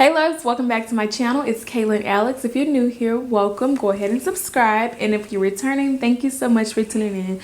Hey loves, welcome back to my channel. It's Kaylan Alex. If you're new here, welcome. Go ahead and subscribe. And if you're returning, thank you so much for tuning in.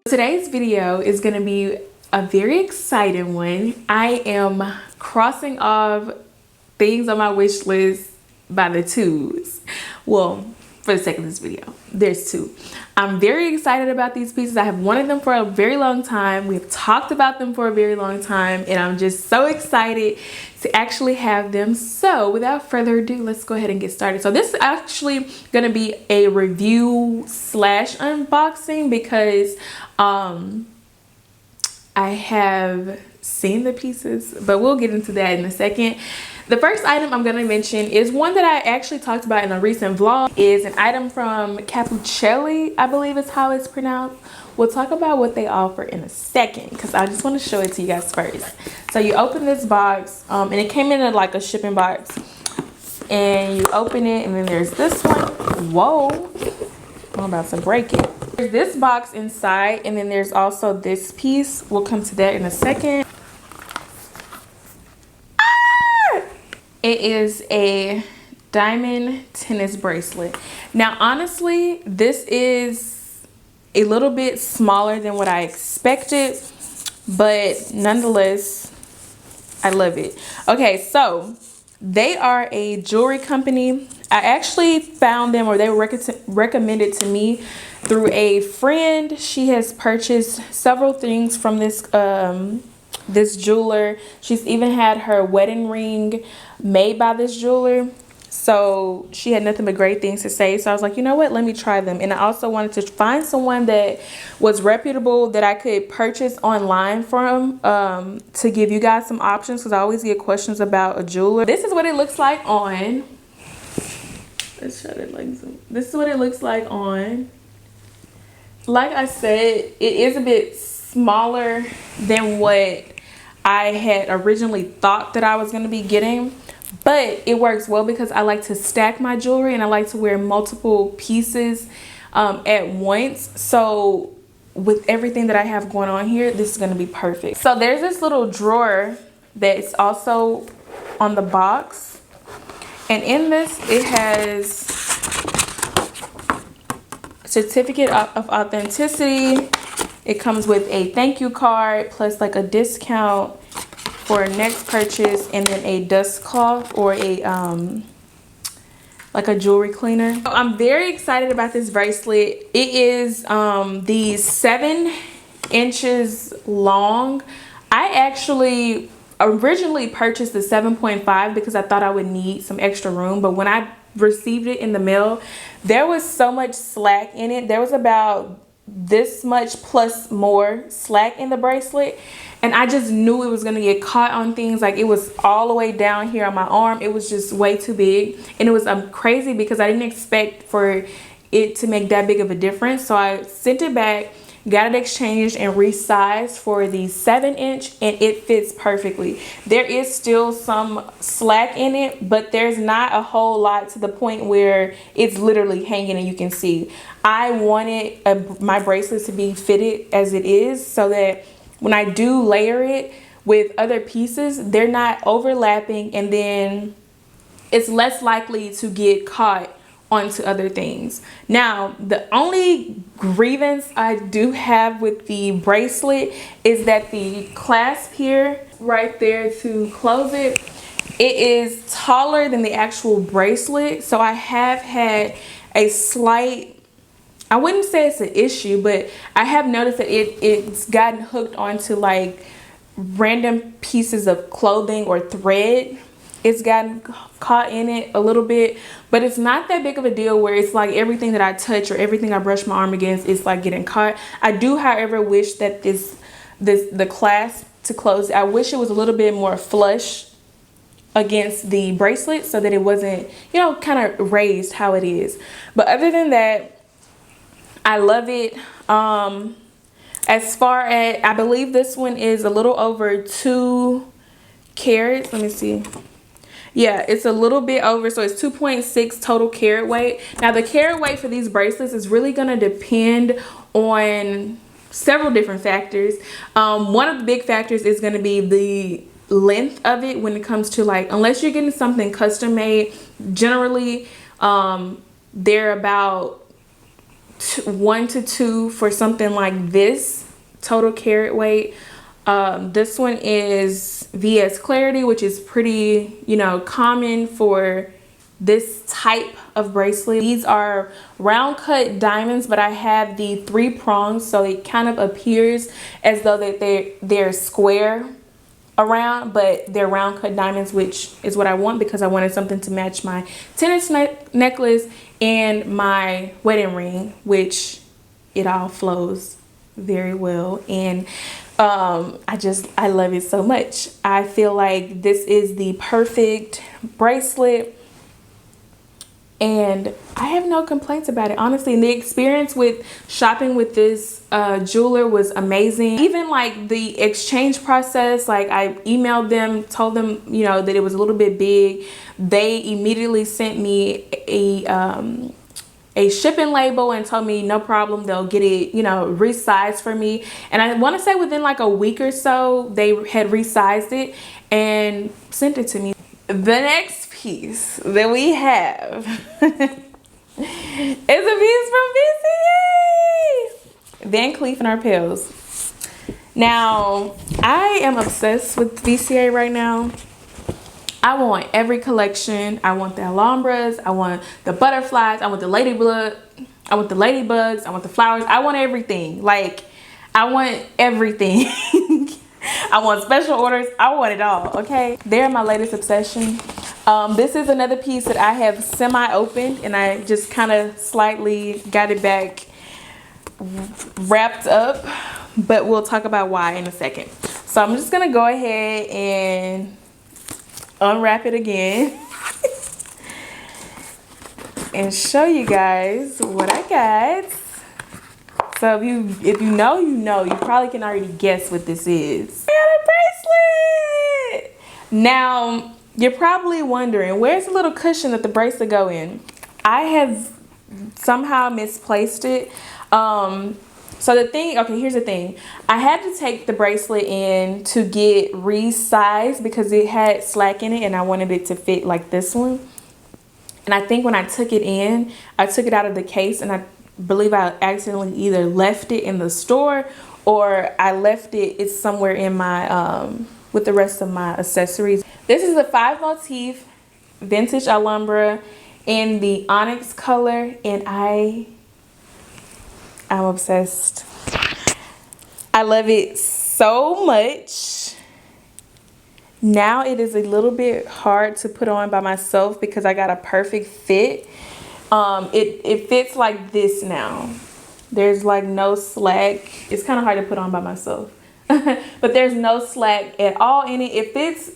Today's video is going to be a very exciting one. I am crossing off things on my wish list by the twos. Well, for the sake of this video, there's two. I'm very excited about these pieces. I have wanted them for a very long time. We've talked about them for a very long time, and I'm just so excited to actually have them. So without further ado, let's go ahead and get started. So this is actually going to be a review slash unboxing because I have seen the pieces, but we'll get into that in a second. The first item I'm going to mention is one that I actually talked about in a recent vlog. Is an item from Capuchelli, I believe is how it's pronounced. We'll talk about what they offer in a second because I just want to show it to you guys first. So you open this box, and it came in like a shipping box, and you open it, and then there's this one. Whoa, I'm about to break it. There's this box inside, and then there's also this piece. We'll come to that in a second. It is a diamond tennis bracelet. Now, honestly, this is a little bit smaller than what I expected, but nonetheless, I love it. Okay, so they are a jewelry company. I actually found them, or they were recommended to me through a friend. She has purchased several things from this this jeweler. She's even had her wedding ring made by this jeweler, so she had nothing but great things to say. So I was like, you know what, let me try them. And I also wanted to find someone that was reputable that I could purchase online from, to give you guys some options, because I always get questions about a jeweler. This is what it looks like on. Let's show it like this. This is what it looks like on. Like I said, it is a bit smaller than what I had originally thought that I was going to be getting, but it works well because I like to stack my jewelry and I like to wear multiple pieces at once. So with everything that I have going on here, this is going to be perfect. So there's this little drawer that's also on the box, and in this it has certificate of authenticity. It comes with a thank you card plus like a discount for a next purchase, and then a dust cloth or a like a jewelry cleaner. So I'm very excited about this bracelet. It is the 7 inches long. I actually originally purchased the 7.5 because I thought I would need some extra room, but when I received it in the mail, there was so much slack in it. There was about this much plus more slack in the bracelet, and I just knew it was going to get caught on things. Like, it was all the way down here on my arm. It was just way too big, and it was crazy because I didn't expect for it to make that big of a difference. So I sent it back, got it exchanged and resized for the 7-inch, and it fits perfectly. There is still some slack in it, but there's not a whole lot to the point where it's literally hanging and you can see. I wanted my bracelet to be fitted as it is, so that when I do layer it with other pieces, they're not overlapping, and then it's less likely to get caught onto other things. Now, the only grievance I do have with the bracelet is that the clasp here, right there to close it, it is taller than the actual bracelet. So I have had a slight, I wouldn't say it's an issue, but I have noticed that it's gotten hooked onto like random pieces of clothing or thread. It's gotten caught in it a little bit, but it's not that big of a deal where it's like everything that I touch or everything I brush my arm against is like getting caught. I do, however, wish that the clasp to close, I wish it was a little bit more flush against the bracelet so that it wasn't, you know, kind of raised how it is. But other than that, I love it. As far as, I believe this one is a little over 2 carats. Let me see. Yeah, it's a little bit over, so it's 2.6 total carat weight. Now, the carat weight for these bracelets is really going to depend on several different factors. One of the big factors is going to be the length of it when it comes to, like, unless you're getting something custom made, generally they're about 1 to 2 for something like this total carat weight. This one is VS Clarity, which is pretty, you know, common for this type of bracelet. These are round cut diamonds, but I have the 3 prongs, so it kind of appears as though that they're square around, but they're round cut diamonds, which is what I want because I wanted something to match my tennis necklace and my wedding ring, which it all flows very well. And I love it so much. I feel like this is the perfect bracelet and I have no complaints about it, honestly. And the experience with shopping with this jeweler was amazing. Even like the exchange process, like I emailed them, told them, you know, that it was a little bit big. They immediately sent me a shipping label and told me no problem, they'll get it, you know, resized for me. And I want to say within like a week or so, they had resized it and sent it to me. The next piece that we have is a piece from VCA, Van Cleef and Arpels. Now, I am obsessed with VCA right now. I want every collection. I want the Alhambras, I want the butterflies, I want the ladybugs, I want the flowers. I want everything. Like, I want everything. I want special orders. I want it all, okay? They're my latest obsession. This is another piece that I have semi-opened and I just kind of slightly got it back wrapped up, but we'll talk about why in a second. So I'm just gonna go ahead and unwrap it again and show you guys what I got. So if you know, you know. You probably can already guess what this is. I got a bracelet! Now, you're probably wondering, where's the little cushion that the bracelet go in? I have somehow misplaced it. So the thing, okay, here's the thing. I had to take the bracelet in to get resized because it had slack in it and I wanted it to fit like this one. And I think when I took it in, I took it out of the case and I believe I accidentally either left it in the store or I left it's somewhere in my with the rest of my accessories. This is a 5 motif vintage Alhambra in the onyx color and I'm obsessed. I love it so much. Now it is a little bit hard to put on by myself because I got a perfect fit. It fits like this now. There's like no slack. It's kind of hard to put on by myself. But there's no slack at all in it. It fits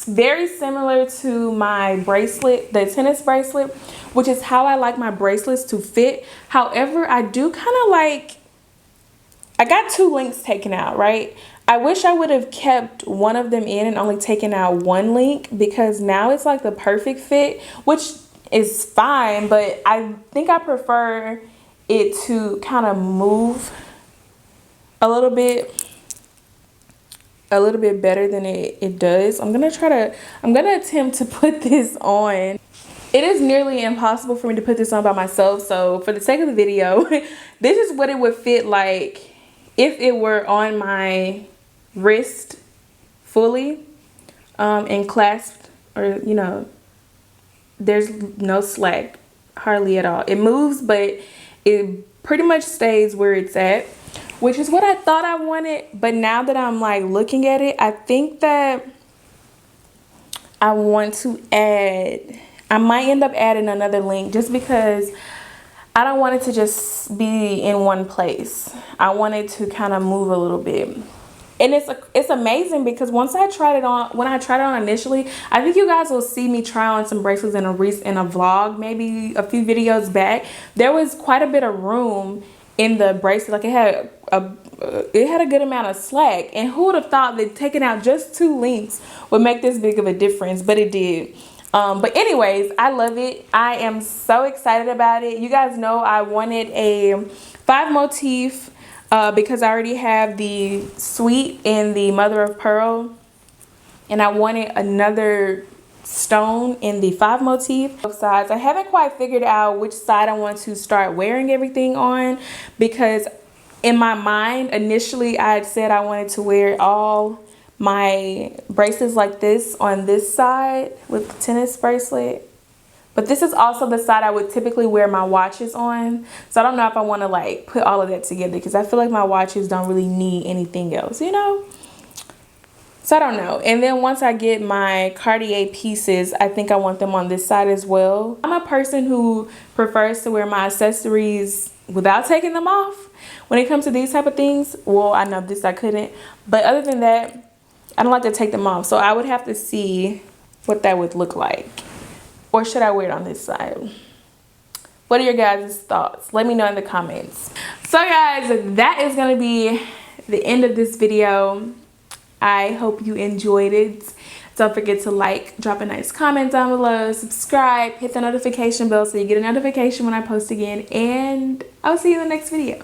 very similar to my bracelet, the tennis bracelet, which is how I like my bracelets to fit. However, I do kind of like, I got 2 links taken out, right? I wish I would have kept one of them in and only taken out 1 link because now it's like the perfect fit, which is fine, but I think I prefer it to kind of move a little bit better than it does. I'm gonna attempt to put this on. It is nearly impossible for me to put this on by myself, so for the sake of the video, this is what it would fit like if it were on my wrist fully and clasped, or you know, there's no slack hardly at all. It moves, but it pretty much stays where it's at, which is what I thought I wanted. But now that I'm like looking at it, I think that I want to add, I might end up adding another link just because I don't want it to just be in one place. I want it to kind of move a little bit. And it's amazing because once I tried it on, when I tried it on initially, I think you guys will see me try on some bracelets in a vlog, maybe a few videos back. There was quite a bit of room in the bracelet. Like it had a good amount of slack. And who would have thought that taking out just 2 links would make this big of a difference? But it did. But anyways, I love it. I am so excited about it. You guys know I wanted a 5 motif because I already have the sweet and the mother of pearl, and I wanted another stone in the 5 motif. Both sides. I haven't quite figured out which side I want to start wearing everything on, because in my mind initially I had said I wanted to wear all my bracelets like this on this side with the tennis bracelet, but this is also the side I would typically wear my watches on. So I don't know if I want to like put all of that together, because I feel like my watches don't really need anything else, you know. So I don't know. And then once I get my Cartier pieces, I think I want them on this side as well. I'm a person who prefers to wear my accessories without taking them off when it comes to these type of things. Well, I know this I couldn't, but other than that, I don't like to take them off. So I would have to see what that would look like. Or should I wear it on this side? What are your guys' thoughts? Let me know in the comments. So guys, that is going to be the end of this video. I hope you enjoyed it. Don't forget to like, drop a nice comment down below, subscribe, hit the notification bell so you get a notification when I post again, and I'll see you in the next video.